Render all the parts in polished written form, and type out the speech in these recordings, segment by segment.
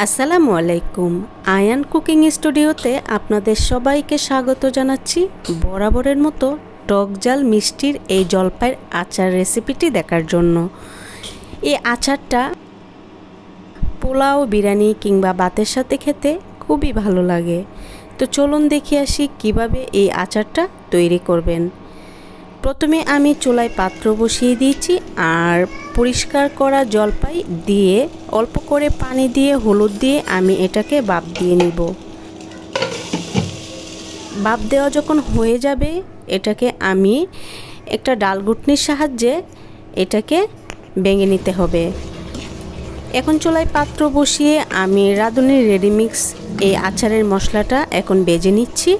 আসসালামু আলাইকুম। আয়ান কুকিং স্টুডিওতে আপনাদের সবাইকে স্বাগত জানাচ্ছি। বরাবরের মতো টক ঝাল মিষ্টির এই জলপাইয়ের আচার রেসিপিটি দেখার জন্য। এই আচারটা পোলাও, বিরিয়ানি কিংবা ভাতের সাথে খেতে খুবই ভালো লাগে। তো চলুন দেখে আসি কিভাবে এই আচারটা তৈরি করবেন। প্রথমে আমি চুলায় পাত্র বসিয়ে দিয়েছি আর পরিষ্কার করা জলপাই দিয়ে অল্প করে পানি দিয়ে হলুদ দিয়ে আমি এটাকে ভাপ দিয়ে নিব। ভাপ দেওয়া যখন হয়ে যাবে এটাকে আমি একটা ডালঘুটনির সাহায্যে এটাকে ভেঙে নিতে হবে। এখন চুলায় পাত্র বসিয়ে আমি রাঁধুনির রেডিমিক্স এই আচারের মশলাটা এখন ভেজে নিচ্ছি,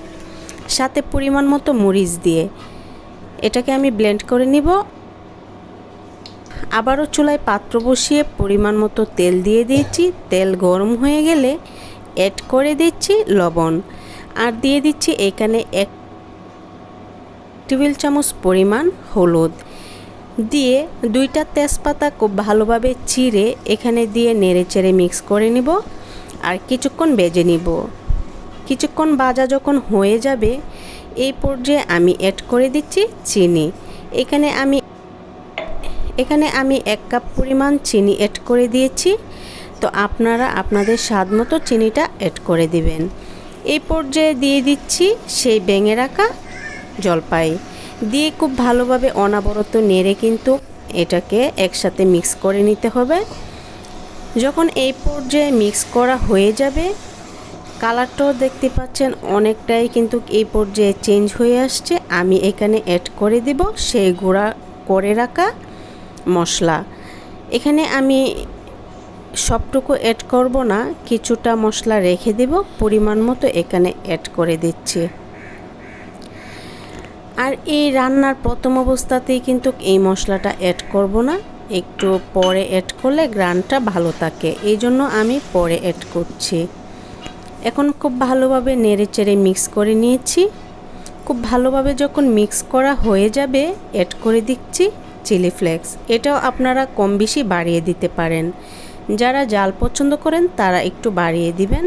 সাথে পরিমাণ মতো মরিচ দিয়ে এটাকে আমি ব্লেন্ড করে নিব। আবারও চুলায় পাত্র বসিয়ে পরিমাণ মতো তেল দিয়ে দিয়েছি। তেল গরম হয়ে গেলে অ্যাড করে দিচ্ছি লবণ আর দিয়ে দিচ্ছি এখানে 1 টেবিল চামচ পরিমাণ হলুদ দিয়ে 2টা তেজপাতা খুব ভালোভাবে চিড়ে এখানে দিয়ে নেড়ে চেড়ে মিক্স করে নিব আর কিছুক্ষণ ভেজে নিব। কিছুক্ষণ ভাজা যখন হয়ে যাবে এই পর্যায়ে আমি অ্যাড করে দিচ্ছি চিনি। এখানে আমি 1 কাপ পরিমাণ চিনি অ্যাড করে দিয়েছি। তো আপনারা আপনাদের স্বাদ মতো চিনিটা অ্যাড করে দিবেন। এই পর্যায়ে দিয়ে দিচ্ছি সেই ভেঙে রাখা জলপাই দিয়ে খুব ভালোভাবে অনবরত নেড়ে কিন্তু এটাকে একসাথে মিক্স করে নিতে হবে। যখন এই পর্যায়ে মিক্স করা হয়ে যাবে, কালারটাও দেখতে পাচ্ছেন অনেকটাই কিন্তু এই পর্যায়ে চেঞ্জ হয়ে আসছে। আমি এখানে অ্যাড করে দিব সেই গুঁড়া করে রাখা মশলা। এখানে আমি সবটুকু অ্যাড করব না, কিছুটা মশলা রেখে দেব, পরিমাণ মতো এখানে অ্যাড করে দিচ্ছি। আর এই রান্নার প্রথম অবস্থাতেই কিন্তু এই মশলাটা অ্যাড করব না, একটু পরে অ্যাড করলে গ্রানটা ভালো থাকে, এই জন্য আমি পরে অ্যাড করছি। এখন খুব ভালোভাবে নেড়ে চেড়ে মিক্স করে নিয়েছি। খুব ভালোভাবে যখন মিক্স করা হয়ে যাবে অ্যাড করে দিচ্ছি চিলি ফ্লেক্স। এটাও আপনারা কম বেশি বাড়িয়ে দিতে পারেন, যারা ঝাল পছন্দ করেন তারা একটু বাড়িয়ে দিবেন।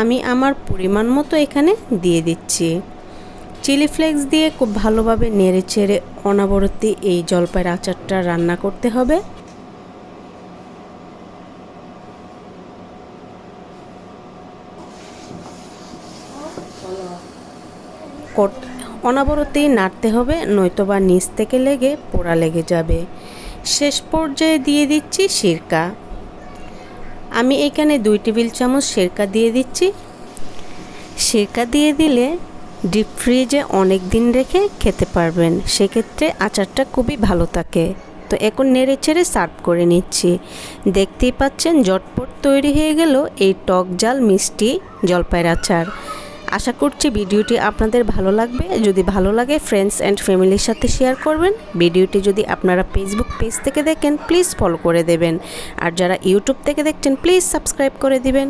আমি আমার পরিমাণ মতো এখানে দিয়ে দিচ্ছি। চিলি ফ্লেক্স দিয়ে খুব ভালোভাবে নেড়ে চেড়ে অনবরত এই জলপাইয়ের আচারটা রান্না করতে হবে। অনবরতেই নাড়তে হবে, নয়তোবা নিচ থেকে লেগে পোড়া লেগে যাবে। শেষ পর্যায়ে দিয়ে দিচ্ছি সিরকা। আমি এখানে 2 টেবিল চামচ সিরকা দিয়ে দিচ্ছি। সিরকা দিয়ে দিলে ডিপ ফ্রিজে অনেক দিন রেখে খেতে পারবেন, সেক্ষেত্রে আচারটা খুবই ভালো থাকে। তো এখন নেড়ে চেড়ে সার্ভ করে নিচ্ছি। দেখতেই পাচ্ছেন ঝটপট তৈরি হয়ে গেল এই টক ঝাল মিষ্টি জলপাইয়ের আচার। আশা করছি ভিডিওটি আপনাদের ভালো লাগবে। যদি ভালো লাগে ফ্রেন্ডস অ্যান্ড ফ্যামিলির সাথে শেয়ার করবেন। ভিডিওটি যদি আপনারা ফেসবুক পেজ থেকে দেখেন প্লিজ ফলো করে দেবেন, আর যারা ইউটিউব থেকে দেখছেন প্লিজ সাবস্ক্রাইব করে দিবেন।